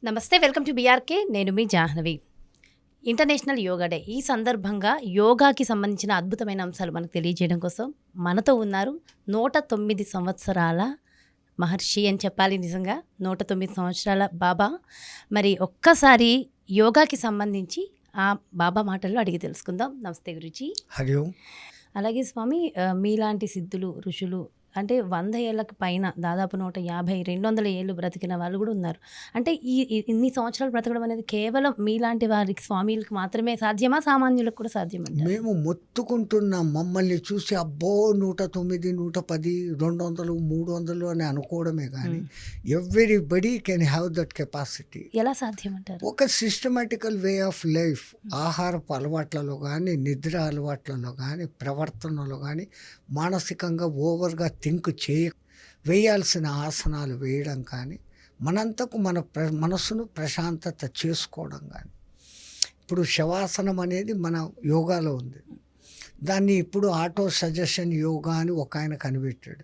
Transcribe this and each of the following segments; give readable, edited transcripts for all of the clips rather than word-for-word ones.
నమస్తే, welcome to BRK. నేను మీ Jahnavi. International yoga day ఈ సందర్భంగా యోగాకి సంబంధించిన అద్భుతమైన అంశాలు మనకు తెలియజేయడం కోసం మనతో ఉన్నారు 109 సంవత్సరాల మహర్షి అని చెప్పాలి. నిజంగా 109 సంవత్సరాల బాబా. మరి ఒక్కసారి యోగాకి సంబంధించి ఆ బాబా మాటల్లో అడిగి తెలుసుకుందాం. నమస్తే గురుజీ. హరి ఓం. అలాగే స్వామి, మీలాంటి సిద్ధులు ఋషులు అంటే 100 ఏళ్ళకి పైన దాదాపు 150 200 ఏళ్ళు బ్రతికిన వాళ్ళు కూడా ఉన్నారు. అంటే ఇన్ని సంవత్సరాలు బ్రతకడం అనేది కేవలం మీలాంటి వారికి స్వామీలకు మాత్రమే సాధ్యమా, సామాన్యులకు కూడా సాధ్యమంటారా? మేము మొత్తుకుంటున్నాం, మమ్మల్ని చూసి అబ్బో 109 110 200 300 అని అనుకోవడమే కానీ everybody can have that capacity. ఎలా సాధ్యమంటారు? ఒక సిస్టమేటికల్ వే ఆఫ్ లైఫ్, ఆహారపు అలవాట్లలో కానీ, నిద్ర అలవాట్లలో కానీ, ప్రవర్తనలో కానీ, మానసికంగా ఓవర్గా థింక్ వేయాల్సిన ఆసనాలు వేయడం కానీ, మనంతకు మన మనసును ప్రశాంతత చేసుకోవడం కానీ. ఇప్పుడు శవాసనం అనేది మన యోగాలో ఉంది. దాన్ని ఇప్పుడు ఆటో సజెషన్ యోగా అని ఒక ఆయన కనిపెట్టాడు.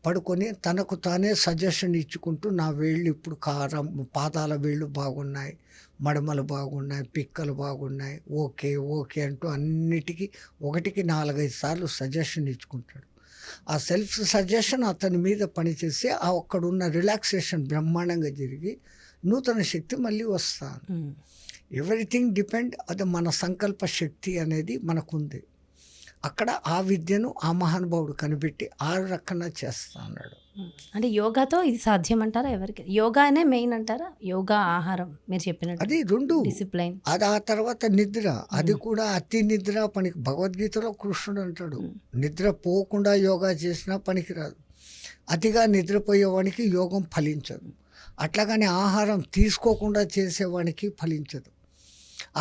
పడుకొని తనకు తానే సజెషన్ ఇచ్చుకుంటూ నా వేళ్ళు ఇప్పుడు పాదాల వేళ్ళు బాగున్నాయి, మడమలు బాగున్నాయి, పిక్కలు బాగున్నాయి, ఓకే ఓకే అంటూ అన్నిటికీ 1కి 4-5 సార్లు సజెషన్ ఇచ్చుకుంటాడు. ఆ సెల్ఫ్ సజెషన్ అతని మీద పనిచేసి ఆ ఒక్కడున్న రిలాక్సేషన్ బ్రహ్మాండంగా జరిగి నూతన శక్తి మళ్ళీ వస్తాను. ఎవ్రీథింగ్ డిపెండ్, అది మన సంకల్ప శక్తి అనేది మనకుంది. అక్కడ ఆ విద్యను ఆ మహానుభావుడు కనిపెట్టి ఆ రకంగా చేస్తా అన్నాడు. అంటే యోగాతో ఇది సాధ్యం అంటారా? ఎవరికి యోగానే మెయిన్ అంటారా? యోగా, ఆహారం మీరు చెప్పినట్టు అది 2 డిసిప్లైన్. అది ఆ తర్వాత నిద్ర, అది కూడా అతి నిద్ర పనికి. భగవద్గీతలో కృష్ణుడు అంటాడు, నిద్ర పోకుండా యోగా చేసినా పనికిరాదు, అతిగా నిద్రపోయేవానికి యోగం ఫలించదు. అట్లాగని ఆహారం తీసుకోకుండా చేసేవానికి ఫలించదు,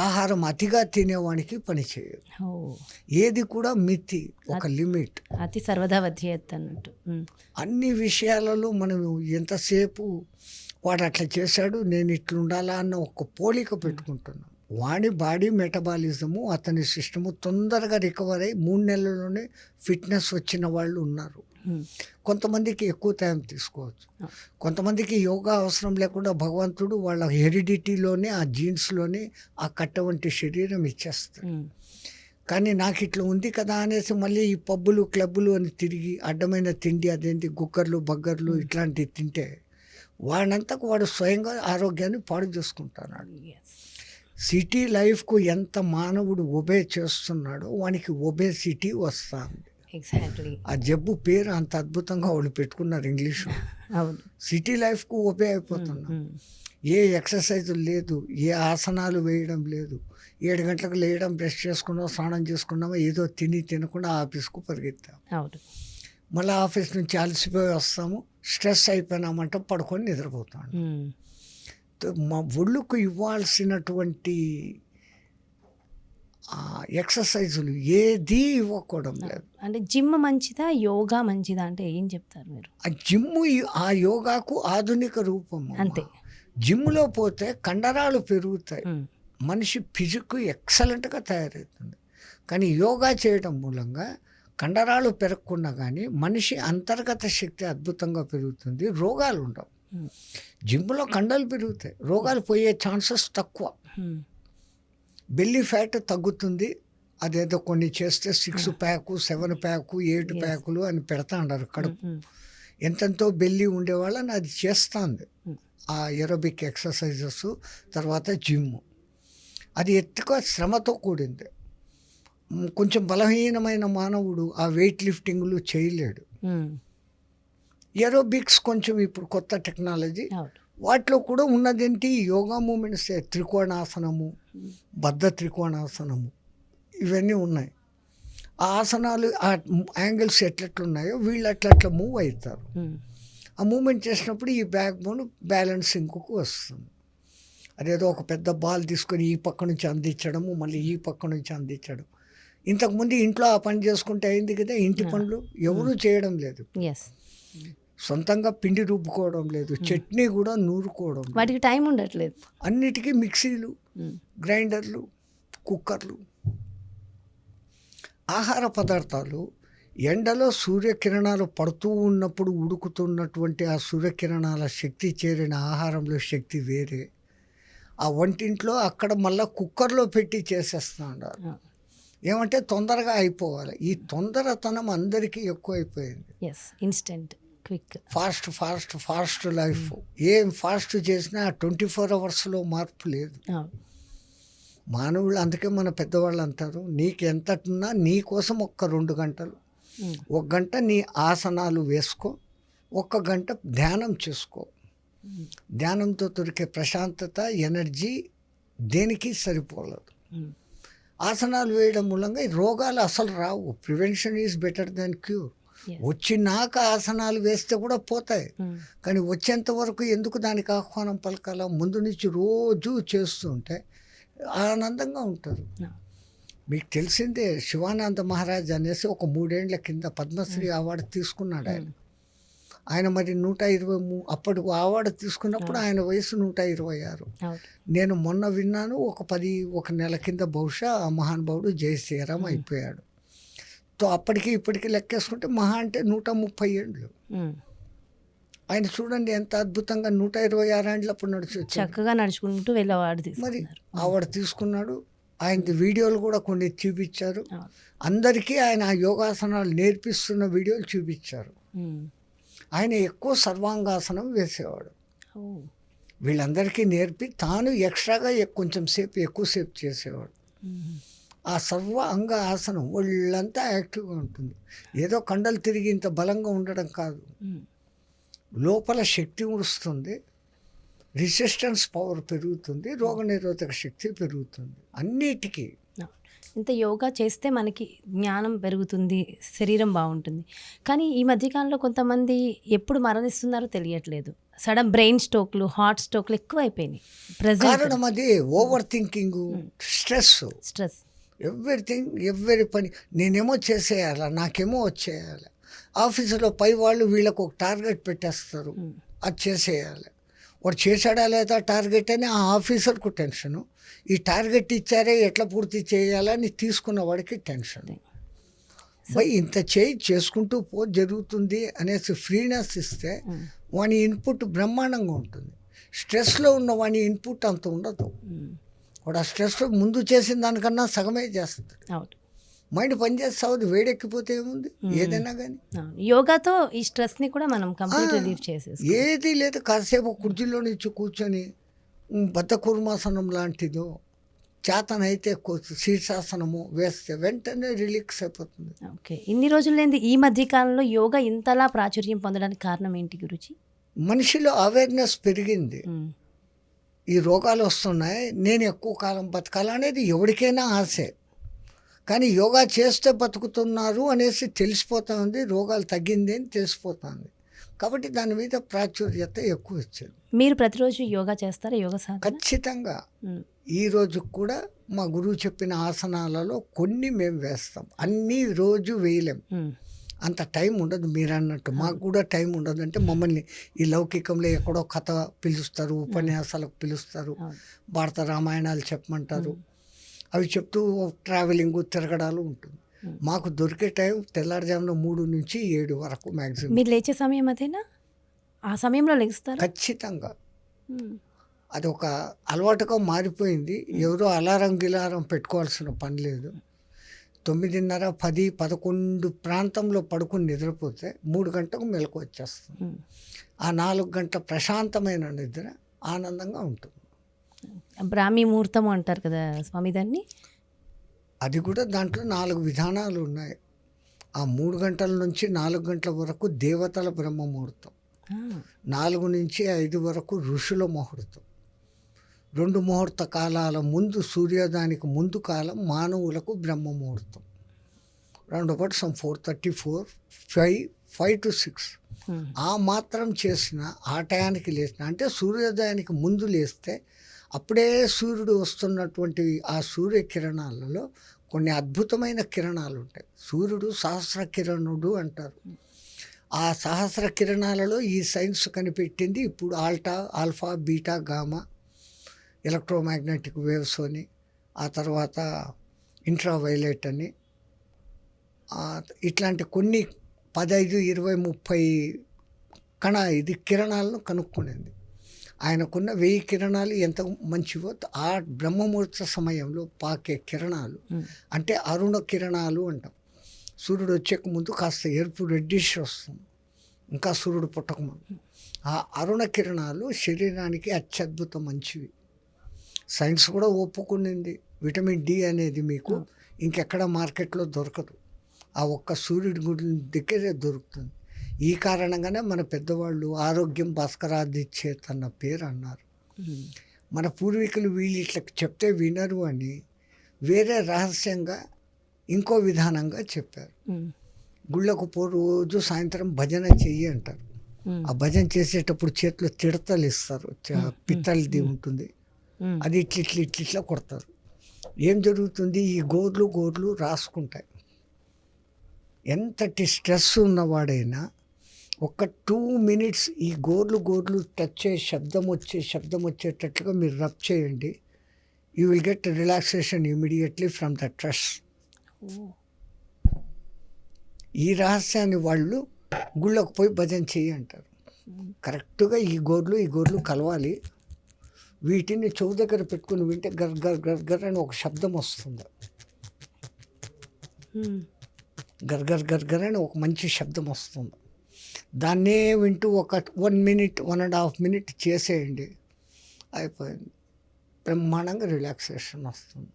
ఆహారం అతిగా తినేవానికి పనిచేయదు. ఏది కూడా మితి, ఒక లిమిట్. అతి సర్వదా వధ్యేత్ అన్నట్టు. అన్ని విషయాలలో మనం ఎంతసేపు వాడు అట్లా చేశాడు నేను ఇట్లా ఉండాలా అన్న ఒక పోలిక పెట్టుకుంటున్నాం. వాడి బాడీ మెటబాలిజము, అతని సిస్టము తొందరగా రికవర్ అయ్యి 3 నెలల్లోనే ఫిట్నెస్ వచ్చిన వాళ్ళు ఉన్నారు. కొంతమందికి ఎక్కువ టైం తీసుకోవచ్చు, కొంతమందికి యోగా అవసరం లేకుండా భగవంతుడు వాళ్ళ హెరిడిటీలోనే, ఆ జీన్స్లోనే ఆ కట్ట వంటి శరీరం ఇచ్చేస్తాడు. కానీ నాకు ఇట్లా ఉంది కదా అనేసి మళ్ళీ ఈ పబ్బులు క్లబ్బులు అని తిరిగి అడ్డమైన తిండి, అదేంటి గుక్కర్లు బగ్గర్లు ఇట్లాంటివి తింటే వాడంతకు వాడు స్వయంగా ఆరోగ్యాన్ని పాడు చేసుకుంటున్నాడు. సిటీ లైఫ్కు ఎంత మానవుడు ఒబే చేస్తున్నాడో వానికి ఒబేసిటీ వస్తుంది. ఎగ్జాక్ట్లీ. ఆ జబ్బు పేరు అంత అద్భుతంగా వాళ్ళు పెట్టుకున్నారు ఇంగ్లీషు. సిటీ లైఫ్కు ఒబే అయిపోతున్నాం. ఏ ఎక్సర్సైజ్ లేదు, ఏ ఆసనాలు వేయడం లేదు. 7 గంటలకు లేయడం, బ్రష్ చేసుకున్నాం, స్నానం చేసుకున్నామా, ఏదో తినకుండా ఆఫీస్కు పరిగెత్తాం. మళ్ళీ ఆఫీస్ నుంచి అలసిపోయి వస్తాము, స్ట్రెస్ అయిపోయినామంటే పడుకొని నిద్రపోతాం. మా ఒళ్ళుకు ఇవ్వాల్సినటువంటి ఎక్సర్సైజులు ఏది ఇవ్వకూడదు లేదు. అంటే జిమ్ మంచిదా, యోగా మంచిదా అంటే ఏం చెప్తారు మీరు? ఆ జిమ్ ఆ యోగాకు ఆధునిక రూపం. అంతే. జిమ్లో పోతే కండరాలు పెరుగుతాయి, మనిషి ఫిజిక్ ఎక్సలెంట్గా తయారవుతుంది. కానీ యోగా చేయడం మూలంగా కండరాలు పెరగకుండా కానీ మనిషి అంతర్గత శక్తి అద్భుతంగా పెరుగుతుంది, రోగాలు ఉండవు. జిమ్లో కండలు పెరుగుతాయి, రోగాలు పోయే ఛాన్సెస్ తక్కువ. బెల్లీ ఫ్యాట్ తగ్గుతుంది, అదేదో కొన్ని చేస్తే 6 ప్యాకు 7 ప్యాకు 8 ప్యాకులు అని పెడతా ఉన్నారు కడుపు. ఎంతెంతో బెల్లీ ఉండేవాళ్ళని అది చేస్తుంది ఆ ఏరోబిక్ ఎక్సర్సైజెస్. తర్వాత జిమ్ అది ఎక్కువ శ్రమతో కూడింది. కొంచెం బలహీనమైన మానవుడు ఆ వెయిట్ లిఫ్టింగ్లు చేయలేడు. ఏరోబిక్స్ కొంచెం ఇప్పుడు కొత్త టెక్నాలజీ, వాటిలో కూడా ఉన్నదేంటి యోగా మూమెంట్స్, త్రికోణాసనము, బద్ధ త్రికోణాసనము, ఇవన్నీ ఉన్నాయి. ఆ ఆసనాలు ఆ యాంగిల్స్ ఎట్లెట్లున్నాయో వీళ్ళు అట్లా మూవ్ అవుతారు. ఆ మూమెంట్ చేసినప్పుడు ఈ బ్యాక్ బోన్ బ్యాలెన్సింగ్కు వస్తుంది. అదేదో ఒక పెద్ద బాల్ తీసుకొని ఈ పక్క నుంచి అందించడము, మళ్ళీ ఈ పక్క నుంచి అందించడం. ఇంతకుముందు ఇంట్లో ఆ పని చేసుకుంటే అయింది కదా, ఇంటి పనులు ఎవరూ చేయడం లేదు. సొంతంగా పిండి రుబ్బుకోవడం లేదు, చట్నీ కూడా నూరుకోవడం, వాటికి టైం ఉండట్లేదు. అన్నిటికీ మిక్సీలు, గ్రైండర్లు, కుక్కర్లు. ఆహార పదార్థాలు ఎండలో సూర్యకిరణాలు పడుతూ ఉన్నప్పుడు ఉడుకుతున్నటువంటి ఆ సూర్యకిరణాల శక్తి చేరిన ఆహారంలో శక్తి వేరే, ఆ వంటింట్లో అక్కడ మళ్ళీ కుక్కర్లో పెట్టి చేసేస్తూ ఉండాలి. ఏమంటే తొందరగా అయిపోవాలి. ఈ తొందరతనం అందరికీ ఎక్కువైపోయింది. Yes, instant, quick. Fast life. ఏం ఫాస్ట్ చేసినా 24 అవర్స్లో మార్పు లేదు. మానవుళ్ళు అందుకే మన పెద్దవాళ్ళు అంటారు, నీకు ఎంతటున్నా నీ కోసం ఒక్క 2 గంటలు, 1 గంట నీ ఆసనాలు వేసుకో, 1 గంట ధ్యానం చేసుకో. ధ్యానంతో దొరికే ప్రశాంతత, ఎనర్జీ దేనికి సరిపోలేదు. ఆసనాలు వేయడం మూలంగా ఈ రోగాలు అసలు రావు. Prevention is better than cure. వచ్చినాక ఆసనాలు వేస్తే కూడా పోతాయి, కానీ వచ్చేంత వరకు ఎందుకు దానికి ఆహ్వానం పలకాల? ముందు నుంచి రోజు చేస్తుంటే ఆనందంగా ఉంటారు. మీకు తెలిసిందే, శివానంద మహారాజ్ అనేసి ఒక 3 ఏళ్ల కింద పద్మశ్రీ అవార్డు తీసుకున్నాడు ఆయన మరి 120 అప్పటి అవార్డు తీసుకున్నప్పుడు ఆయన వయసు 126. నేను మొన్న విన్నాను, ఒక నెల కింద బహుశా ఆ మహానుభావుడు జై శ్రీరామ్ అయిపోయాడు. అప్పటికి ఇప్పటికి లెక్కేసుకుంటే మహా అంటే 130 ఏళ్ళు. ఆయన చూడండి ఎంత అద్భుతంగా 126 ఏండ్లప్పుడు చక్కగా నడుచుకుంటూ వెళ్ళి మరి అవార్డు తీసుకున్నాడు. ఆయనది వీడియోలు కూడా కొన్ని చూపించారు అందరికీ. ఆయన యోగాసనాలు నేర్పిస్తున్న వీడియోలు చూపించారు. ఆయన ఎక్కువ సర్వాంగాసనం వేసేవాడు. వీళ్ళందరికీ నేర్పి తాను ఎక్స్ట్రాగా కొంచెం సేపు ఎక్కువసేపు చేసేవాడు. ఆ సర్వ అంగ ఆసనం ఒళ్ళంతా యాక్టివ్గా ఉంటుంది. ఏదో కండలు తిరిగి ఇంత బలంగా ఉండడం కాదు, లోపల శక్తి వస్తుంది, రెసిస్టెన్స్ పవర్ పెరుగుతుంది, రోగనిరోధక శక్తి పెరుగుతుంది. అన్నిటికీ ఇంత యోగా చేస్తే మనకి జ్ఞానం పెరుగుతుంది, శరీరం బాగుంటుంది. కానీ ఈ మధ్యకాలంలో కొంతమంది ఎప్పుడు మరణిస్తున్నారో తెలియట్లేదు. సడన్ బ్రెయిన్ స్ట్రోక్లు, హార్ట్ స్ట్రోక్లు ఎక్కువ అయిపోయినాయి. కారణం అది ఓవర్ థింకింగ్, స్ట్రెస్. ఎవ్రీ పని నేనేమో చేసేయాలా, నాకేమో వచ్చేయాలి. ఆఫీసులో పై వాళ్ళు వీళ్ళకు ఒక టార్గెట్ పెట్టేస్తారు, అది చేసేయాలి. వాడు చేశాడా లేదా టార్గెట్ అని ఆ ఆఫీసర్కు టెన్షను. ఈ టార్గెట్ ఇచ్చారే ఎట్లా పూర్తి చేయాలని తీసుకున్న వాడికి టెన్షన్. ఇంత చేసుకుంటూ జరుగుతుంది అనేసి ఫ్రీనెస్ ఇస్తే వాని ఇన్పుట్ బ్రహ్మాండంగా ఉంటుంది. స్ట్రెస్లో ఉన్న వాని ఇన్పుట్ అంత ఉండదు. వాడు ఆ స్ట్రెస్ ముందు చేసిన దానికన్నా సగమే చేస్తుంది. మైండ్ పనిచేస్తావు, వేడెక్కిపోతే ఏముంది ఏదైనా కానీ. యోగాతో ఈ స్ట్రెస్ని కూడా మనం కంప్లీట్ రిలీవ్ చేసేసి ఏది లేదు, కాసేపు కుర్చీలో నుంచి కూర్చొని బద్ధకూర్మాసనం లాంటిదో చేతనైతే శీర్షాసనము వేస్తే వెంటనే రిలీక్స్ అయిపోతుంది. ఓకే, ఇన్ని రోజులు లేని ఈ మధ్యకాలంలో యోగా ఇంతలా ప్రాచుర్యం పొందడానికి కారణం ఏంటి గురుజీ? మనిషిలో అవేర్నెస్ పెరిగింది. ఈ రోగాలు వస్తున్నాయి, నేను ఎక్కువ కాలం బతకాలనేది ఎవరికైనా ఆశే. కానీ యోగా చేస్తే బతుకుతున్నారు అనేసి తెలిసిపోతా ఉంది, రోగాలు తగ్గింది అని తెలిసిపోతుంది. కాబట్టి దాని మీద ప్రాచుర్యత ఎక్కువ వచ్చింది. మీరు ప్రతిరోజు యోగా చేస్తారా? యోగా సాధన ఖచ్చితంగా. ఈరోజు కూడా మా గురువు చెప్పిన ఆసనాలలో కొన్ని మేము వేస్తాం, అన్నీ రోజు వేయలేం, అంత టైం ఉండదు. మీరు అన్నట్టు మాకు కూడా టైం ఉండదు. అంటే మమ్మల్ని ఈ లౌకికంలో ఎక్కడో కథ పిలుస్తారు, ఉపన్యాసాలకు పిలుస్తారు, భారత రామాయణాలు చెప్పమంటారు, అవి చెప్తూ ట్రావెలింగ్ తిరగడాలు ఉంటుంది. మాకు దొరికే టైం తెల్లారుజామున 3 నుంచి 7 వరకు మ్యాక్సిమం. మీరు లేచే సమయం అదేనా? ఆ సమయంలో లేస్తారు? ఖచ్చితంగా. అది ఒక అలవాటుగా మారిపోయింది. ఎవరో అలారం గిలారం పెట్టుకోవాల్సిన పని లేదు. 9:30, 10, 11 ప్రాంతంలో పడుకుని నిద్రపోతే 3 గంటలకు మెలకు వచ్చేస్తుంది. ఆ 4 గంటల ప్రశాంతమైన నిద్ర ఆనందంగా ఉంటుంది. బ్రాహ్మీ ముహూర్తం అంటారు కదా స్వామి దాన్ని. అది కూడా దాంట్లో 4 విధానాలు ఉన్నాయి. ఆ 3 గంటల నుంచి 4 గంటల వరకు దేవతల బ్రహ్మ ముహూర్తం, 4 నుంచి 5 వరకు ఋషుల ముహూర్తం, 2 ముహూర్త కాలాల ముందు సూర్యోదయానికి ముందు కాలం మానవులకు బ్రహ్మ ముహూర్తం. 4:34, 5 to 6. ఆ మాత్రం చేసిన ఆ టయానికి లేచిన, అంటే సూర్యోదయానికి ముందు లేస్తే అప్పుడే సూర్యుడు వస్తున్నటువంటి ఆ సూర్య కిరణాలలో కొన్ని అద్భుతమైన కిరణాలు ఉంటాయి. సూర్యుడు సహస్ర కిరణుడు అంటారు. ఆ సహస్ర కిరణాలలో ఈ సైన్స్ కనిపెట్టింది ఇప్పుడు alpha, beta, gamma, electromagnetic waves అని, ఆ తర్వాత ఇంట్రావైలెట్ అని, ఇట్లాంటి కొన్ని 15, 20, 30 కిరణాలను కనుక్కునేది. ఆయనకున్న 1000 కిరణాలు ఎంత మంచివో ఆ బ్రహ్మముహూర్త సమయంలో పాకే కిరణాలు అంటే అరుణ కిరణాలు అంటాం. సూర్యుడు వచ్చేక ముందు కాస్త ఎరుపు రెడ్డిష్ వస్తుంది, ఇంకా సూర్యుడు పుట్టకముందు. ఆ అరుణ కిరణాలు శరీరానికి అత్యద్భుతం మంచివి. సైన్స్ కూడా ఒప్పుకునింది. విటమిన్ డి అనేది మీకు ఇంకెక్కడ మార్కెట్లో దొరకదు, ఆ ఒక్క సూర్యుడి గుడి దగ్గరే దొరుకుతుంది. ఈ కారణంగానే మన పెద్దవాళ్ళు ఆరోగ్యం భాస్కరాదిచ్చేత్ అన్న పేరు అన్నారు. మన పూర్వీకులు వీళ్ళు ఇట్లా చెప్తే వినరు అని వేరే రహస్యంగా ఇంకో విధానంగా చెప్పారు. గుళ్ళకు రోజు సాయంత్రం భజన చెయ్యి అంటారు. ఆ భజన చేసేటప్పుడు చేతిలో తిడతలు ఇస్తారు, పిత్తలది ఉంటుంది, అది ఇట్లా కొడతారు. ఏం జరుగుతుంది, ఈ గోర్లు రాసుకుంటాయి. ఎంతటి స్ట్రెస్ ఉన్నవాడైనా ఒక 2 minutes ఈ గోర్లు టచ్ చేసి శబ్దం వచ్చేటట్లుగా మీరు రబ్ చేయండి. You will get relaxation immediately from the stress. ఈ రహస్యాన్ని వాళ్ళు గుళ్ళకు పోయి భజన చెయ్యి అంటారు. కరెక్ట్గా ఈ గోర్లు కలవాలి. వీటిని చెవు దగ్గర పెట్టుకుని వింటే గర్ అని ఒక శబ్దం వస్తుంది. గర్ అని ఒక మంచి శబ్దం వస్తుంది. దాన్నే వింటూ ఒక 1 minute 1.5 minutes చేసేయండి, అయిపోయింది. బ్రహ్మాండంగా రిలాక్సేషన్ వస్తుంది.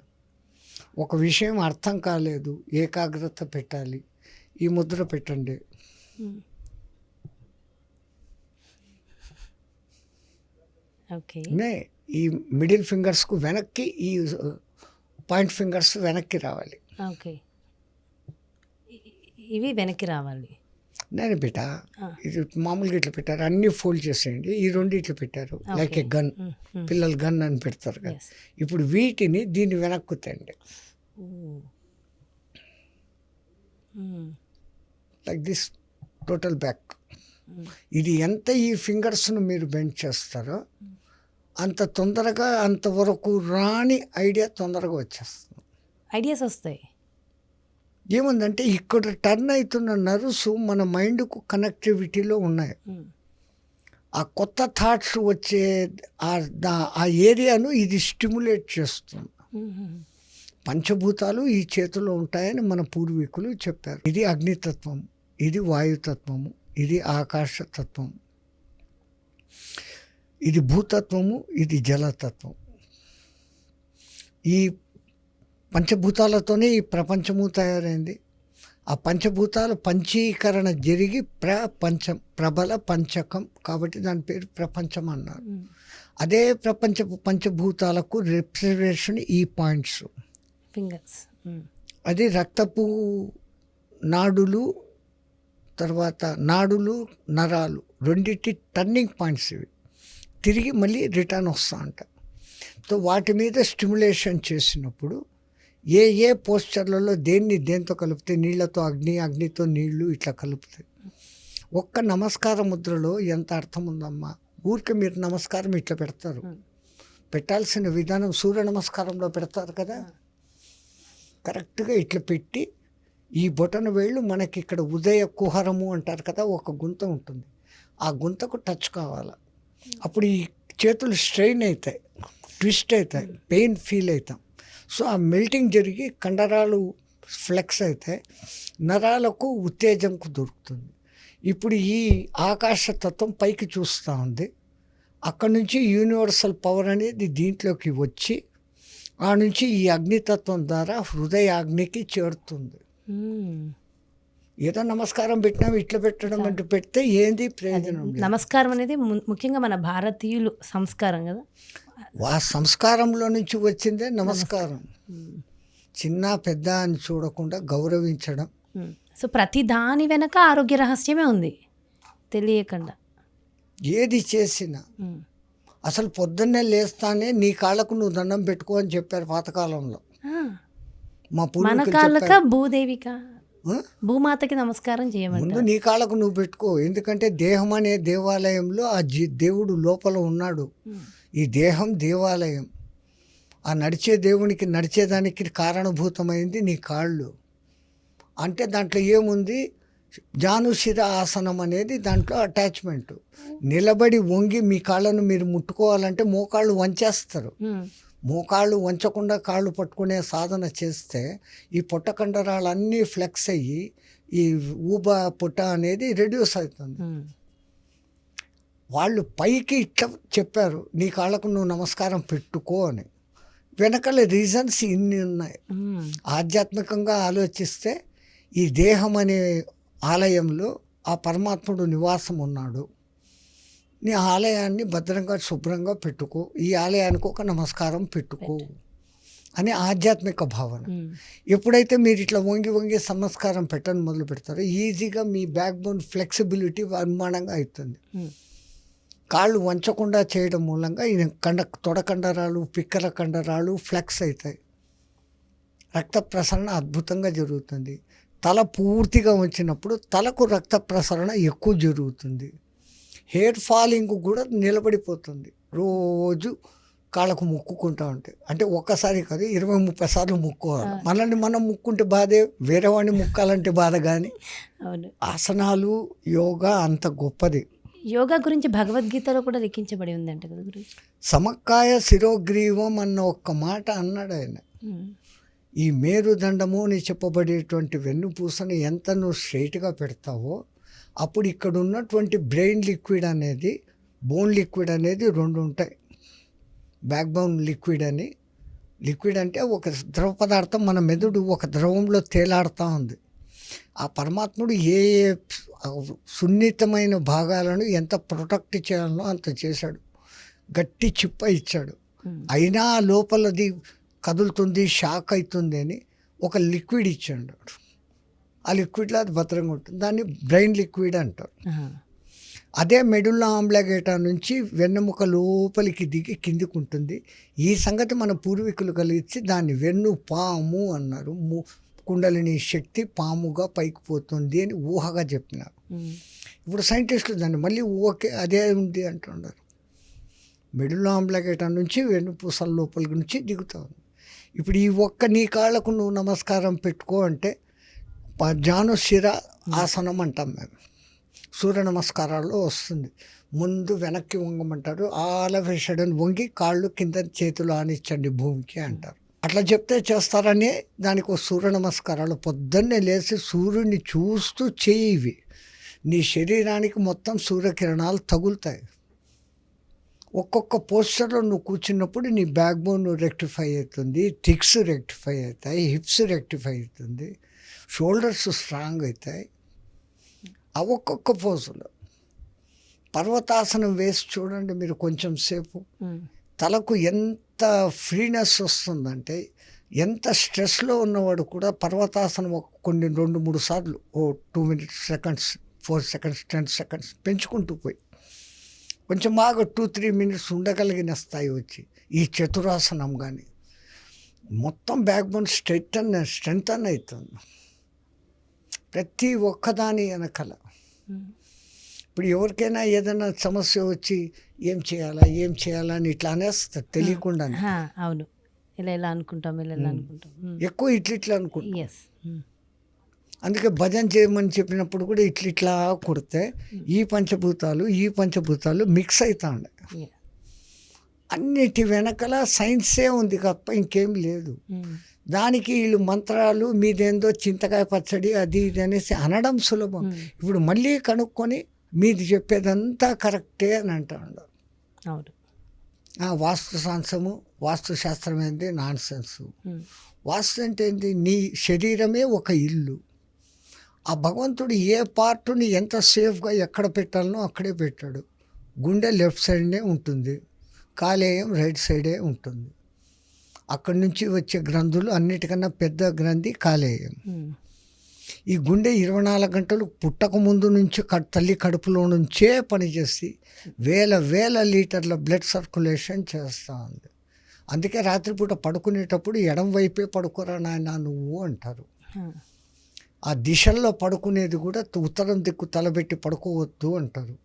ఒక విషయం అర్థం కాలేదు, ఏకాగ్రత పెట్టాలి, ఈ ముద్ర పెట్టండి. ఈ మిడిల్ ఫింగర్స్కు వెనక్కి, ఈ పాయింట్ ఫింగర్స్ వెనక్కి రావాలి. ఓకే, ఇవి వెనక్కి రావాలి. నేను పెట్టా, ఇది మామూలుగా ఇట్లా పెట్టారు, అన్నీ ఫోల్డ్ చేసేయండి. ఈ 2 ఇట్లా పెట్టారు, లైక్ ఏ గన్, పిల్లలు గన్ అని పెడతారు కదా. ఇప్పుడు వీటిని దీన్ని వెనక్కు తండి, లైక్ దిస్, టోటల్ బ్యాక్. ఇది ఎంత ఈ ఫింగర్స్ను మీరు బెండ్ చేస్తారో అంత తొందరగా, అంతవరకు రాని ఐడియా తొందరగా వచ్చేస్తుంది. ఐడియాస్ వస్తాయి. ఏముందంటే ఇక్కడ టర్న్ అవుతున్న నర్వ్స్ మన మైండ్కు కనెక్టివిటీలో ఉన్నాయి. ఆ కొత్త థాట్స్ వచ్చే ఆ ఏరియాను ఇది స్టిమ్యులేట్ చేస్తుంది. పంచభూతాలు ఈ చేతిలో ఉంటాయని మన పూర్వీకులు చెప్పారు. ఇది అగ్నితత్వం, ఇది వాయుతత్వము, ఇది ఆకాశతత్వం, ఇది భూతత్వము, ఇది జలతత్వం. ఈ పంచభూతాలతోనే ఈ ప్రపంచము తయారైంది. ఆ పంచభూతాలు పంచీకరణ జరిగి ప్రబల పంచకం, కాబట్టి దాని పేరు ప్రపంచం అన్నారు. అదే పంచభూతాలకు రిప్రజెంటేషన్ ఈ పాయింట్స్, ఫింగర్స్. అది రక్తపు నాడులు, తర్వాత నాడులు, నరాలు, రెండింటి టర్నింగ్ పాయింట్స్ ఇవి. తిరిగి మళ్ళీ రిటర్న్ వస్తూ ఉంటాయి. సో వాటి మీద స్టిమ్యులేషన్ చేసినప్పుడు ఏ పోస్చర్లలో దేంతో కలిపితే, నీళ్లతో అగ్ని, అగ్నితో నీళ్లు, ఇట్లా కలుపుతాయి. ఒక్క నమస్కార ముద్రలో ఎంత అర్థం ఉందమ్మా. ఊరికి మీరు నమస్కారం ఇట్లా పెడతారు, పెట్టాల్సిన విధానం సూర్య నమస్కారంలో పెడతారు కదా, కరెక్ట్గా ఇట్లా పెట్టి ఈ బొటన వేళ్ళు మనకి ఇక్కడ ఉదయ కుహరము అంటారు కదా, ఒక గుంత ఉంటుంది, ఆ గుంతకు టచ్ కావాలి. అప్పుడు ఈ చేతులు స్ట్రెయిన్ అవుతాయి, ట్విస్ట్ అవుతాయి, పెయిన్ ఫీల్ అవుతాం. సో ఆ మెల్టింగ్ జరిగి కండరాలు ఫ్లెక్స్ అయితే నరాలకు ఉత్తేజంకు దొరుకుతుంది. ఇప్పుడు ఈ ఆకాశతత్వం పైకి చూస్తూ ఉంది, అక్కడి నుంచి యూనివర్సల్ పవర్ అనేది దీంట్లోకి వచ్చి ఆ నుంచి ఈ అగ్నితత్వం ద్వారా హృదయాగ్నికి చేరుతుంది. ఏదో నమస్కారం పెట్టినా ఇట్లా పెట్టడం అంటే పెడితే ఏంది ప్రయోజనం? నమస్కారం అనేది ముఖ్యంగా మన భారతీయులు సంస్కారం కదా, ఆ సంస్కారంలో నుంచి వచ్చిందే నమస్కారం. చిన్న పెద్ద అని చూడకుండా గౌరవించడం. సో ప్రతి దాని వెనక ఆరోగ్య రహస్యమే ఉంది తెలియకుండా. ఏది చేసినా అసలు పొద్దున్నే లేస్తానే నీ కాళ్ళకు నువ్వు దండం పెట్టుకో అని చెప్పారు పాతకాలంలో. మా మన కాళ్ళక భూదేవిక, భూమాతకి నమస్కారం చేయమంటారు. ముందు నీ కాళ్ళకు నువ్వు పెట్టుకో, ఎందుకంటే దేహం అనే దేవాలయంలో ఆ దేవుడు లోపల ఉన్నాడు. ఈ దేహం దేవాలయం, ఆ నడిచే దేవునికి నడిచేదానికి కారణభూతమైంది నీ కాళ్ళు. అంటే దాంట్లో ఏముంది, జానుశిర ఆసనం అనేది దాంట్లో అటాచ్మెంట్. నిలబడి వంగి మీ కాళ్ళను మీరు ముట్టుకోవాలంటే మోకాళ్ళు వంచేస్తారు. మోకాళ్ళు వంచకుండా కాళ్ళు పట్టుకునే సాధన చేస్తే ఈ పొట్ట కండరాలన్నీ ఫ్లెక్స్ అయ్యి ఈ పొట్ట అనేది రెడ్యూస్ అవుతుంది. వాళ్ళు పైకి ఇట్లా చెప్పారు, నీ కాళ్ళకు నువ్వు నమస్కారం పెట్టుకో అని. వెనకాల రీజన్స్ ఇన్ని ఉన్నాయి. ఆధ్యాత్మికంగా ఆలోచిస్తే ఈ దేహం అనే ఆలయంలో ఆ పరమాత్ముడు నివాసం ఉన్నాడు. నీ ఆలయాన్ని భద్రంగా శుభ్రంగా పెట్టుకో, ఈ ఆలయానికి ఒక నమస్కారం పెట్టుకో అని ఆధ్యాత్మిక భావన. ఎప్పుడైతే మీరు ఇట్లా వంగి వంగి నమస్కారం పెట్టని మొదలు పెడతారో ఈజీగా మీ బ్యాక్ బోన్ ఫ్లెక్సిబిలిటీ నిర్మాణంగా అవుతుంది. కాళ్ళు వంచకుండా చేయడం మూలంగా ఈ తొడ కండరాలు, పిక్కల కండరాలు ఫ్లెక్స్ అవుతాయి. రక్త ప్రసరణ అద్భుతంగా జరుగుతుంది. తల పూర్తిగా వంచినప్పుడు తలకు రక్త ప్రసరణ ఎక్కువ జరుగుతుంది. హెయిర్ ఫాలింగ్ కూడా నిలబడిపోతుంది. రోజు కాళ్ళకు ముక్కుకుంటా ఉంటే, అంటే ఒక్కసారి కాదు 20-30 సార్లు ముక్కోవాలి. మనల్ని మనం ముక్కుంటే బాధే, వేరే వాడిని ముక్కాలంటే బాధ. కానీ ఆసనాలు యోగా అంత గొప్పది. యోగా గురించి భగవద్గీతలో కూడా లిఖించబడి ఉందంట కదా గురించి. సమకాయ శిరోగ్రీవం అన్న ఒక్క మాట అన్నాడు ఆయన. ఈ మేరుదండము అని చెప్పబడేటువంటి వెన్నుపూసను ఎంత నువ్వు స్ట్రైట్గా పెడతావో అప్పుడు ఇక్కడ ఉన్నటువంటి బ్రెయిన్ లిక్విడ్ అనేది, బోన్ లిక్విడ్ అనేది 2 ఉంటాయి. బ్యాక్ బోన్ లిక్విడ్ అని, లిక్విడ్ అంటే ఒక ద్రవ పదార్థం, మన మెదడు ఒక ద్రవంలో తేలాడుతూ ఉంది. ఆ పరమాత్ముడు ఏ ఏ సున్నితమైన భాగాలను ఎంత ప్రొటెక్ట్ చేయాలనో అంత చేశాడు. గట్టి చిప్ప ఇచ్చాడు. అయినా లోపలది కదులుతుంది, షాక్ అవుతుంది అని ఒక లిక్విడ్ ఇచ్చాడు. ఆ లిక్విడ్లో అది భద్రంగా ఉంటుంది. దాన్ని బ్రెయిన్ లిక్విడ్ అంటారు. అదే మెడుల్లా ఆమ్లగేటా నుంచి వెన్నెముక లోపలికి దిగి కిందికి ఉంటుంది. ఈ సంగతి మన పూర్వీకులు కలిగించి దాన్ని వెన్ను పాము అన్నారు. కుండలిని శక్తి పాముగా పైకి పోతుంది అని ఊహగా చెప్పినారు. ఇప్పుడు సైంటిస్టులు దాన్ని మళ్ళీ ఓకే అదే ఉంది అంటున్నారు. మెడుల్లా ఆమ్లగేటా నుంచి వెన్నుపూసల లోపలి నుంచి దిగుతా ఉంది. ఇప్పుడు ఈ ఒక్క నీ కాళ్ళకు నువ్వు నమస్కారం పెట్టుకో అంటే జానుశిర ఆసనం అంటాం మేము. సూర్య నమస్కారాల్లో వస్తుంది. ముందు వెనక్కి వంగమంటారు, ఆల్ ఆఫ్ ఎ సడన్ వంగి కాళ్ళు కింద చేతులు ఆనిచ్చండి భూమికి అంటారు. అట్లా చెప్తే చేస్తారని దానికి సూర్య నమస్కారాలు పొద్దున్నే లేచి సూర్యుడిని చూస్తూ చేయివి. నీ శరీరానికి మొత్తం సూర్యకిరణాలు తగులుతాయి. ఒక్కొక్క పోస్చర్లో నువ్వు కూర్చున్నప్పుడు నీ బ్యాక్ బోన్ రెక్టిఫై అవుతుంది, థిక్స్ రెక్టిఫై అవుతాయి, హిప్స్ రెక్టిఫై అవుతుంది, షోల్డర్స్ స్ట్రాంగ్ అవుతాయి. ఆ ఒక్కొక్క పోజులో పర్వతాసనం వేసి చూడండి మీరు కొంచెం సేపు. తలకు ఎంత ఫ్రీనెస్ వస్తుందంటే, ఎంత స్ట్రెస్లో ఉన్నవాడు కూడా పర్వతాసనం కొన్ని 2-3 సార్లు 2 minutes సెకండ్స్ 4 seconds 10 seconds పెంచుకుంటూ పోయి కొంచెం బాగా 2-3 minutes ఉండగలిగిన స్థాయి వచ్చి ఈ చతురాసనం కానీ మొత్తం బ్యాక్ బోన్ స్ట్రెంగ్త్ అవుతుంది ప్రతి ఒక్కదాని వెనకాల. ఇప్పుడు ఎవరికైనా ఏదైనా సమస్య వచ్చి ఏం చేయాలా అని ఇట్లా అనేస్తారు తెలియకుండా. అవును, ఇలా అనుకుంటాం ఎక్కువ ఇట్లా అనుకుంటాం. అందుకే భజన చేయమని చెప్పినప్పుడు కూడా ఇట్లా కొడితే ఈ పంచభూతాలు మిక్స్ అవుతా ఉండే. అన్నిటి వెనకాల సైన్సే ఉంది తప్ప ఇంకేం లేదు. దానికి వీళ్ళు మంత్రాలు మీదేందో చింతకాయ పచ్చడి అది ఇది అనేసి అనడం సులభం. ఇప్పుడు మళ్ళీ కనుక్కొని మీది చెప్పేదంతా కరెక్టే అని అంటా ఉండరు. వాస్తు శాస్త్రం ఏంటి నాన్ సెన్స్. వాస్తు అంటే ఏంటి, నీ శరీరమే ఒక ఇల్లు. ఆ భగవంతుడు ఏ పార్టుని ఎంత సేఫ్గా ఎక్కడ పెట్టాలనో అక్కడే పెట్టాడు. గుండె లెఫ్ట్ సైడ్నే ఉంటుంది, కాలేయం రైట్ సైడే ఉంటుంది. అక్కడి నుంచి వచ్చే గ్రంథులు అన్నిటికన్నా పెద్ద గ్రంథి కాలేయం. ఈ గుండె 24 గంటలు పుట్టక ముందు నుంచి తల్లి కడుపులో నుంచే పనిచేసి వేల లీటర్ల బ్లడ్ సర్క్యులేషన్ చేస్తూ ఉంది. అందుకే రాత్రిపూట పడుకునేటప్పుడు ఎడం వైపే పడుకోరా నాయన నువ్వు అంటారు. ఆ దిశల్లో పడుకునేది కూడా ఉత్తరం దిక్కు తలబెట్టి పడుకోవద్దు అంటారు.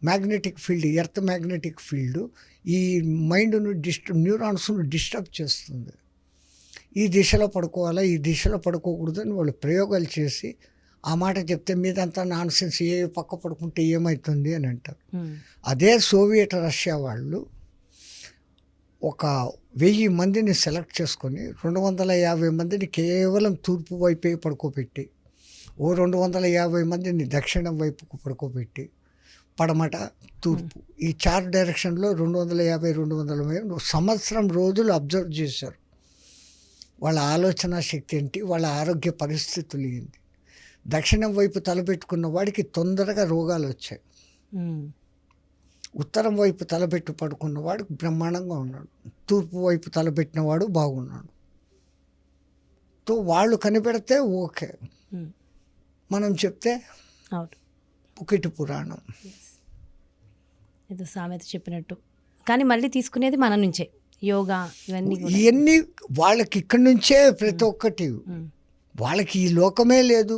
Magnetic field, earth magnetic field ఈ మైండ్ను న్యూరాన్స్ను డిస్టర్బ్ చేస్తుంది. ఈ దిశలో పడుకోవాలా, ఈ దిశలో పడుకోకూడదు అని వాళ్ళు ప్రయోగాలు చేసి ఆ మాట చెప్తే మీదంతా నాన్సెన్స్, ఏ పక్క పడుకుంటే ఏమవుతుంది అని అంటారు. అదే సోవియట్ రష్యా వాళ్ళు ఒక 1000 మందిని సెలెక్ట్ చేసుకొని 250 మందిని కేవలం తూర్పు వైపే పడుకోబెట్టి, ఓ 250 మందిని దక్షిణం వైపుకు పడుకోబెట్టి, పడమట తూర్పు ఈ 4 డైరెక్షన్లో 250 సంవత్సరం రోజులు అబ్జర్వ్ చేశారు. వాళ్ళ ఆలోచన శక్తి ఏంటి, వాళ్ళ ఆరోగ్య పరిస్థితులు ఏంటి. దక్షిణం వైపు తలపెట్టుకున్న వాడికి తొందరగా రోగాలు వచ్చాయి. ఉత్తరం వైపు తలపెట్టు పడుకున్నవాడు బ్రహ్మాండంగా ఉన్నాడు. తూర్పు వైపు తలపెట్టినవాడు బాగున్నాడు. తో వాళ్ళు కనిపెడితే ఓకే, మనం చెప్తే పుకిటి పురాణం. ఏదో సామెత చెప్పినట్టు. కానీ మళ్ళీ తీసుకునేది మన నుంచే యోగా ఇవన్నీ వాళ్ళకి ఇక్కడి నుంచే ప్రతి ఒక్కటి. వాళ్ళకి ఈ లోకమే లేదు.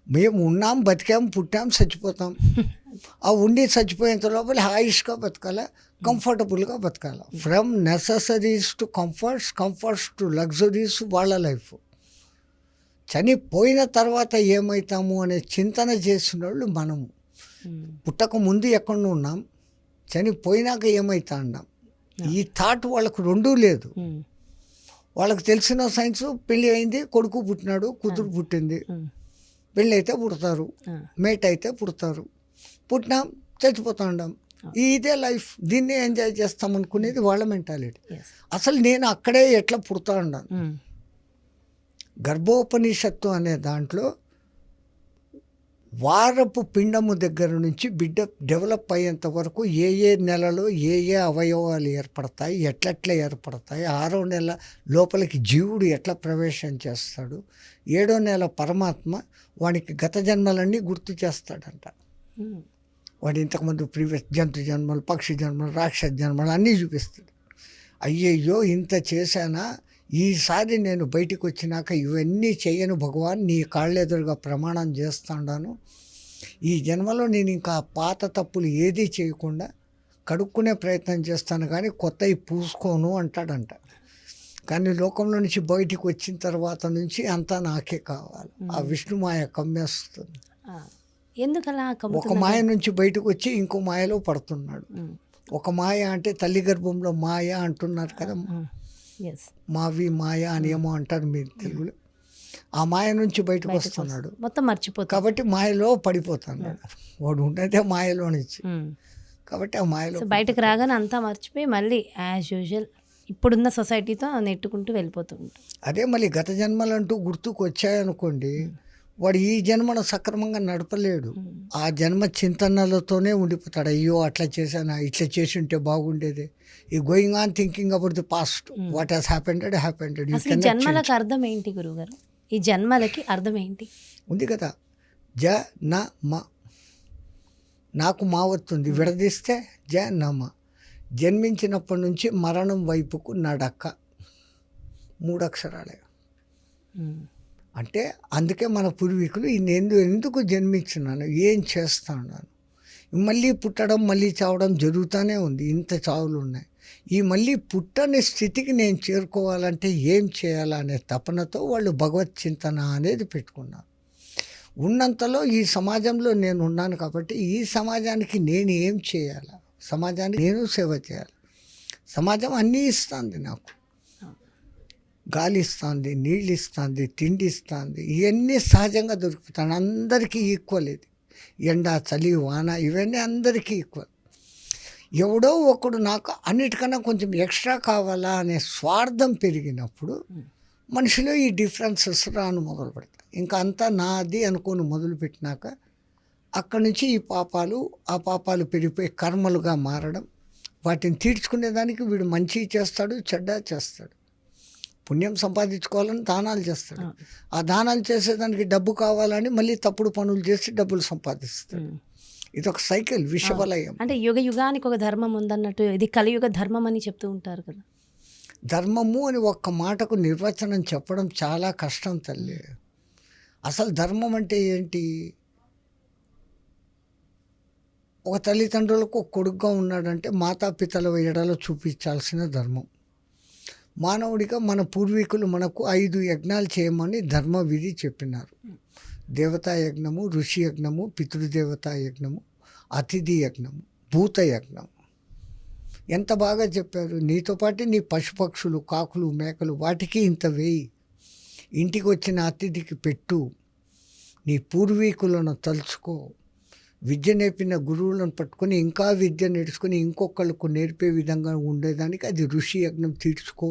మేము ఉన్నాం, బతికాం, పుట్టాం, చచ్చిపోతాం. ఆ ఉండి చచ్చిపోయేంత లోపల ఆయుష్గా బతకాల, కంఫర్టబుల్గా బతకాల. From necessities to comforts to luxuries వాళ్ళ లైఫ్. చనిపోయిన తర్వాత ఏమవుతాము అనే చింతన చేసిన వాళ్ళు మనము. పుట్టక ముందు ఎక్కడ ఉన్నాం, చనిపోయినాక ఏమవుతా అన్నాం. ఈ థాట్ వాళ్ళకు రెండూ లేదు. వాళ్ళకి తెలిసిన సైన్స్, పెళ్ళి అయింది, కొడుకు పుట్టినాడు, కూతురు పుట్టింది, పెళ్ళి అయితే పుడతారు, మేట్ అయితే పుడతారు, పుట్టినాం, చచ్చిపోతా ఉన్నాం, ఇదే లైఫ్, దీన్నే ఎంజాయ్ చేస్తాం అనుకునేది వాళ్ళ మెంటాలిటీ. అసలు నేను అక్కడే ఎట్లా పుడతా ఉన్నాను. గర్భోపనిషత్తు అనే దాంట్లో వారపు పిండము దగ్గర నుంచి బిడ్డ డెవలప్ అయ్యేంత వరకు ఏ నెలలో ఏ అవయవాలు ఏర్పడతాయి, ఎట్లెట్లా ఏర్పడతాయి, 6వ నెల లోపలికి జీవుడు ఎట్లా ప్రవేశం చేస్తాడు, 7వ నెల పరమాత్మ వానికి గత జన్మలన్నీ గుర్తు చేస్తాడంట. వాడు ఇంతకుముందు ప్రీవియస్ జంతు జన్మలు, పక్షి జన్మలు, రాక్షస జన్మలు అన్నీ చూపిస్తాడు. అయ్యయ్యో ఇంత చేశానా, ఈసారి నేను బయటికి వచ్చినాక ఇవన్నీ చెయ్యను భగవాన్, నీ కాళ్ళెదురుగా ప్రమాణం చేస్తాను. ఈ జన్మలో నేను ఇంకా పాత తప్పులు ఏదీ చేయకుండా కడుక్కునే ప్రయత్నం చేస్తాను, కానీ కొత్తవి పూసుకోను అంటాడంట. కానీ లోకంలో నుంచి బయటికి వచ్చిన తర్వాత నుంచి అంతా నాకే కావాలి. ఆ విష్ణుమాయ కమ్మేస్తుంది. ఎందుకలా? ఒక మాయ నుంచి బయటకు వచ్చి ఇంకో మాయలో పడుతున్నాడు. ఒక మాయ అంటే తల్లి గర్భంలో మాయ అంటున్నారు కదా, మావి మాయ అని ఏమో అంటారు మీరు తెలుగులో. ఆ మాయ నుంచి బయటకు వస్తున్నాడు, మొత్తం మర్చిపోతాడు. కాబట్టి మాయలో పడిపోతున్నాడు. వాడు ఉన్నదే మాయలో నుంచి, కాబట్టి ఆ మాయలో బయటకు రాగానే అంతా మర్చిపోయి మళ్ళీ యాజ్ యూజువల్ ఇప్పుడున్న సొసైటీతో నెట్టుకుంటూ వెళ్ళిపోతూ ఉంటాడు. అదే మళ్ళీ గత జన్మలంటూ గుర్తుకు వచ్చాయనుకోండి, వాడు ఈ జన్మను సక్రమంగా నడపలేడు. ఆ జన్మ చింతనలతోనే ఉండిపోతాడు. అయ్యో అట్లా చేశానా, ఇట్లా చేసి ఉంటే బాగుండేది. ఈ going on thinking about the past, what has happened. ఈ జన్మలకు అర్థం ఏంటి గురుగారు? ఈ జన్మలకి అర్థం ఏంటి? ఉంది కదా, మ నాకు మా వస్తుంది, విడదీస్తే నమ. జన్మించినప్పటి నుంచి మరణం వైపుకు నడక, 3 అక్షరాలే. అంటే అందుకే మన పూర్వీకులు ఎందుకు జన్మించినాను, ఏం చేస్తున్నాను, మళ్ళీ పుట్టడం మళ్ళీ చావడం జరుగుతూనే ఉంది, ఇంత చావులు ఉన్నాయి. ఈ మళ్ళీ పుట్టని స్థితికి నేను చేరుకోవాలంటే ఏం చేయాలనే తపనతో వాళ్ళు భగవత్ చింతన అనేది పెట్టుకున్నారు. ఉన్నంతలో ఈ సమాజంలో నేను ఉన్నాను కాబట్టి ఈ సమాజానికి నేను ఏం చేయాలి, సమాజానికి నేను సేవ చేయాలి. సమాజం అన్నీ ఇస్తుంది, నాకు గాలి ఇస్తుంది, నీళ్ళు ఇస్తుంది, తిండి ఇస్తుంది, ఇవన్నీ సహజంగా దొరుకుతాను. అందరికీ ఈక్వల్. ఇది ఎండ, చలి, వాన ఇవన్నీ అందరికీ ఈక్వల్. ఎవడో ఒకడు నాకు అన్నిటికన్నా కొంచెం ఎక్స్ట్రా కావాలా అనే స్వార్థం పెరిగినప్పుడు మనిషిలో ఈ డిఫరెన్సెస్ రాను మొదలు పెడతాయి. ఇంకా అంతా నాది అనుకొని మొదలుపెట్టినాక అక్కడి నుంచి ఈ పాపాలు, ఆ పాపాలు పెరిగిపోయి కర్మలుగా మారడం, వాటిని తీర్చుకునేదానికి వీడు మంచి చేస్తాడు, చెడ్డ చేస్తాడు. పుణ్యం సంపాదించుకోవాలని దానాలు చేస్తాడు, ఆ దానాలు చేసేదానికి డబ్బు కావాలని మళ్ళీ తప్పుడు పనులు చేసి డబ్బులు సంపాదిస్తాడు. ఇది ఒక సైకిల్, విషవలయం. అంటే యుగానికి ఒక ధర్మం ఉందన్నట్టు ఇది కలియుగ ధర్మం అని చెప్తూ ఉంటారు కదా. ధర్మము అని ఒక్క మాటకు నిర్వచనం చెప్పడం చాలా కష్టం తల్లి. అసలు ధర్మం అంటే ఏంటి? ఒక తల్లిదండ్రులకు ఒక కొడుకుగా ఉన్నాడంటే మాతాపితల ఎడలో చూపించాల్సిన ధర్మం. మానవుడిగా మన పూర్వీకులు మనకు 5 యజ్ఞాలు చేయమని ధర్మ విధి చెప్పినారు. దేవతా యజ్ఞము, ఋషి యజ్ఞము, పితృదేవతా యజ్ఞము, అతిథి యజ్ఞము, భూత యజ్ఞం. ఎంత బాగా చెప్పారు. నీతో పాటు నీ పశుపక్షులు, కాకులు, మేకలు వాటికి ఇంత వేయి, ఇంటికి వచ్చిన అతిథికి పెట్టు, నీ పూర్వీకులను తలుచుకో, విద్య నేర్పిన గురువులను పట్టుకొని ఇంకా విద్య నేర్చుకొని ఇంకొకళ్ళకు నేర్పే విధంగా ఉండేదానికి అది ఋషి యజ్ఞం తీర్చుకో.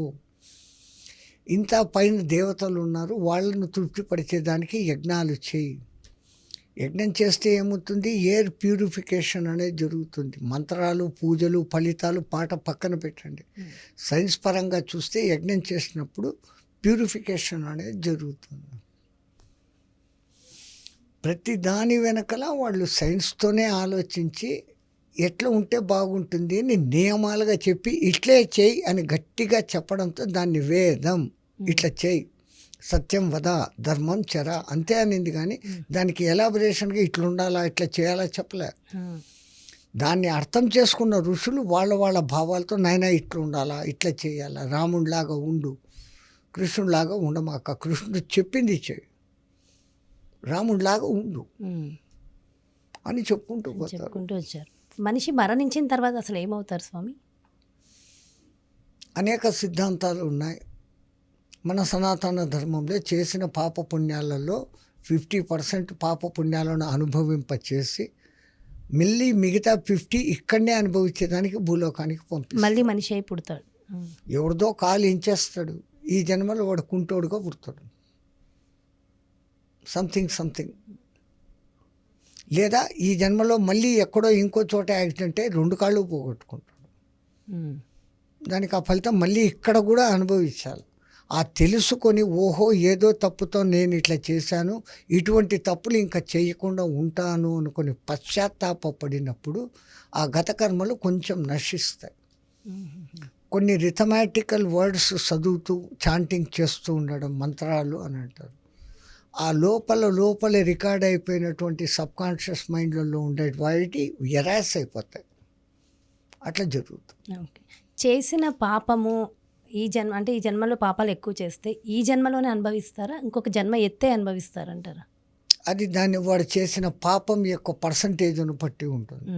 ఇంత పైన దేవతలు ఉన్నారు, వాళ్ళను తృప్తిపరిచేదానికి యజ్ఞాలు చేయి. యజ్ఞం చేస్తే ఏమవుతుంది, ఎయిర్ ప్యూరిఫికేషన్ అనేది జరుగుతుంది. మంత్రాలు, పూజలు, ఫలితాలు పాట పక్కన పెట్టండి. సైన్స్ పరంగా చూస్తే యజ్ఞం చేసినప్పుడు ప్యూరిఫికేషన్ అనేది జరుగుతుంది. ప్రతి దాని వెనకల వాళ్ళు సైన్స్తోనే ఆలోచించి ఎట్లా ఉంటే బాగుంటుంది అని నియమాలుగా చెప్పి ఇట్లే చేయి అని గట్టిగా చెప్పడంతో దాన్ని వేదం, ఇట్లా చేయి, సత్యం వద, ధర్మం చెర అంతే అనింది. కానీ దానికి ఎలాబరేషన్గా ఇట్లా ఉండాలా, ఇట్లా చేయాలా చెప్పలే. దాన్ని అర్థం చేసుకున్న ఋషులు వాళ్ళ వాళ్ళ భావాలతో నాయన ఇట్లా ఉండాలా, ఇట్లా చేయాలా, రాముడిలాగా ఉండు, కృష్ణుడిలాగా ఉండమాక, కృష్ణుడు చెప్పింది చేయి, రాముడిలాగా ఉండు అని చెప్పుకుంటూ వచ్చారు. మనిషి మరణించిన తర్వాత అసలు ఏమవుతారు స్వామి? అనేక సిద్ధాంతాలు ఉన్నాయి. మన సనాతన ధర్మంలో చేసిన పాప పుణ్యాలలో 50% పాప పుణ్యాలను అనుభవింపచేసి మళ్ళీ మిగతా 50 ఇక్కడనే అనుభవించేదానికి భూలోకానికి పంపిస్తాడు. మళ్ళీ మనిషి అయి పుడతాడు. ఎవరిదో కాలు ఇంచేస్తాడు, ఈ జన్మలో వాడు కుంటోడుగా పుడతాడు. సంథింగ్ లేదా ఈ జన్మలో మళ్ళీ ఎక్కడో ఇంకో చోట యాక్సిడెంట్ అయ్యి 2 కాళ్ళు పోగొట్టుకుంటాడు. దానికి ఆ ఫలితం మళ్ళీ ఇక్కడ కూడా అనుభవించాలి. ఆ తెలుసుకొని ఓహో ఏదో తప్పుతో నేను ఇట్లా చేశాను, ఇటువంటి తప్పులు ఇంకా చేయకుండా ఉంటాను అనుకొని పశ్చాత్తాపడినప్పుడు ఆ గత కర్మలు కొంచెం నశిస్తాయి. కొన్ని రిథమాటికల్ వర్డ్స్ చదువుతూ చాంటింగ్ చేస్తూ ఉండడం మంత్రాలు అని అంటారు. ఆ లోపల రికార్డ్ అయిపోయినటువంటి సబ్కాన్షియస్ మైండ్లలో ఉండే వాటి ఎరాస్ అయిపోతాయి. అట్లా జరుగుతుంది. చేసిన పాపము ఈ జన్మలో పాపాలు ఎక్కువ చేస్తే ఈ జన్మలోనే అనుభవిస్తారా, ఇంకొక జన్మ ఎత్తే అనుభవిస్తారంటారా? అది దాన్ని వాడు చేసిన పాపం యొక్క పర్సంటేజ్ను బట్టి ఉంటుంది.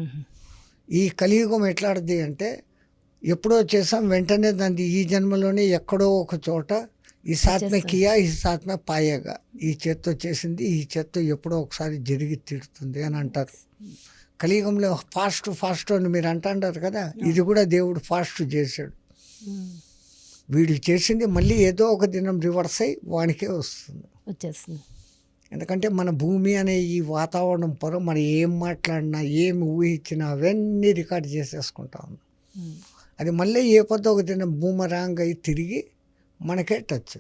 ఈ కలియుగం ఎట్లాంటిది అంటే ఎప్పుడో చేసాం వెంటనే దాన్ని ఈ జన్మలోనే ఎక్కడో ఒక చోట ఈ సాత్మే కియా ఈ సాత్మే పాయేగా, ఈ చేత్తో చేసింది ఈ చేత్తో ఎప్పుడో ఒకసారి జరిగి తీరుతుంది అని అంటారు. కలియుగంలో ఫాస్ట్ అని మీరు అంటారు కదా, ఇది కూడా దేవుడు ఫాస్ట్ చేశాడు. వీడు చేసింది మళ్ళీ ఏదో ఒక దినం రివర్స్ అయ్యి వానికే వచ్చేస్తుంది. ఎందుకంటే మన భూమి అనే ఈ వాతావరణం మనం ఏం మాట్లాడినా ఏమి ఊహించినా అవన్నీ రికార్డ్ చేసేసుకుంటా ఉన్నాం. అది మళ్ళీ ఏ పొద్దు ఒక దినం బూమరాంగ్ అయ్యి తిరిగి మనకే టచ్.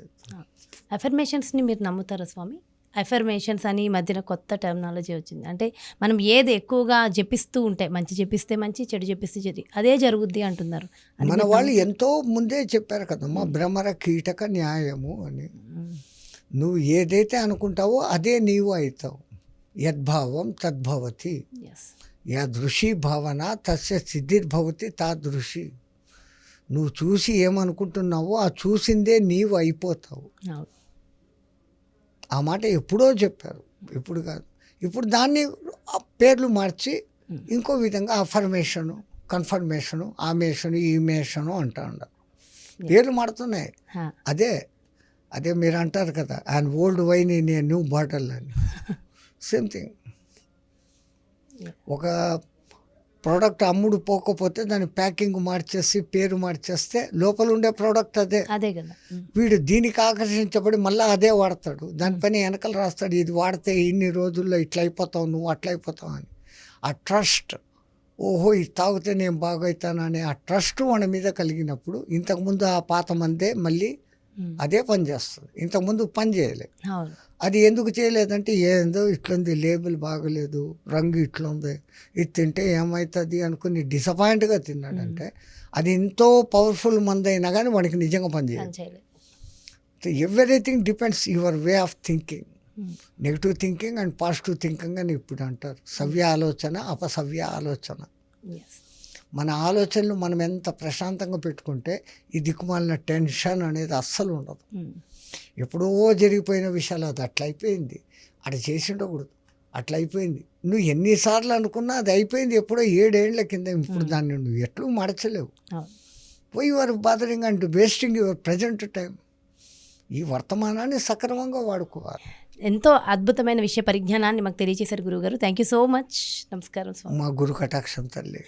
అఫర్మేషన్స్ని మీరు నమ్ముతారా స్వామి? అఫర్మేషన్స్ అని ఈ మధ్యన కొత్త టెర్మినాలజీ వచ్చింది. అంటే మనం ఏది ఎక్కువగా జపిస్తూ ఉంటే, మంచి జపిస్తే మంచి, చెడు జపిస్తే చెడు, అదే జరుగుద్ది అంటున్నారు. మన వాళ్ళు ఎంతో ముందే చెప్పారు కదమ్మా, భ్రమర కీటక న్యాయము అని. నువ్వు ఏదైతే అనుకుంటావో అదే నీవు అవుతావు. యద్భావం తద్భవతి, యాదృశి భావన తస్య సిద్ధిర్భవతి తాదృశి. నువ్వు చూసి ఏమనుకుంటున్నావో ఆ చూసిందే నీవు అయిపోతావు. ఆ మాట ఎప్పుడో చెప్పారు, ఇప్పుడు కాదు. ఇప్పుడు దాన్ని పేర్లు మార్చి ఇంకో విధంగా అఫర్మేషను, కన్ఫర్మేషను, ఆమేషను, ఈమేషను అంటా ఉండరు. పేర్లు మారుతున్నాయి. అదే మీరు అంటారు కదా, and old wine in a new bottle అని. Same thing. ఒక ప్రోడక్ట్ అమ్ముడు పోకపోతే దాని ప్యాకింగ్ మార్చేసి పేరు మార్చేస్తే లోపల ఉండే ప్రోడక్ట్ అదే కదా. వీడు దీనికి ఆకర్షించబడి మళ్ళీ అదే వాడతాడు. దానిపైన వెనకలు రాస్తాడు, ఇది వాడితే ఇన్ని రోజుల్లో ఇట్లా అయిపోతావు, నువ్వు అట్లా అయిపోతావు అని. ఆ ట్రస్ట్, ఓహో ఇది తాగితే నేను బాగవుతాను అనే ఆ ట్రస్ట్ మన మీద కలిగినప్పుడు ఇంతకుముందు ఆ పాత మందే మళ్ళీ అదే పని చేస్తుంది. ఇంతకుముందు పని చేయలేదు. అది ఎందుకు చేయలేదంటే ఏందో ఇట్లుంది, లేబుల్ బాగలేదు, రంగు ఇట్లుంది, ఇది తింటే ఏమవుతుంది అనుకుని డిసప్పాయింట్గా తిన్నాడంటే అది ఎంతో పవర్ఫుల్ మందైనా కానీ వాడికి నిజంగా పని చేయలేదు. Everything depends your way of thinking. Negative thinking and positive thinking అని ఇప్పుడు అంటారు. సవ్య ఆలోచన, అపసవ్య ఆలోచన. మన ఆలోచనలు మనం ఎంత ప్రశాంతంగా పెట్టుకుంటే ఈ దిక్కుమాలిన టెన్షన్ అనేది అస్సలు ఉండదు. ఎప్పుడో జరిగిపోయిన విషయాలు అది అట్లా అయిపోయింది. అటు చేసి ఉండకూడదు. అట్లా అయిపోయింది. నువ్వు ఎన్నిసార్లు అనుకున్నా అది అయిపోయింది ఎప్పుడో 7 ఏళ్ల కింద. ఇప్పుడు దాన్ని నువ్వు ఎట్లు మడచలేవు. అవును. Why you are bothering and wasting your present time. ఈ వర్తమానాన్ని సక్రమంగా వాడుకోవాలి. ఎంతో అద్భుతమైన విషయ పరిజ్ఞానాన్ని మాకు తెలియజేశారు గురువుగారు. Thank you so much. నమస్కారం స్వామి. మా గురు కటాక్షం తల్లి.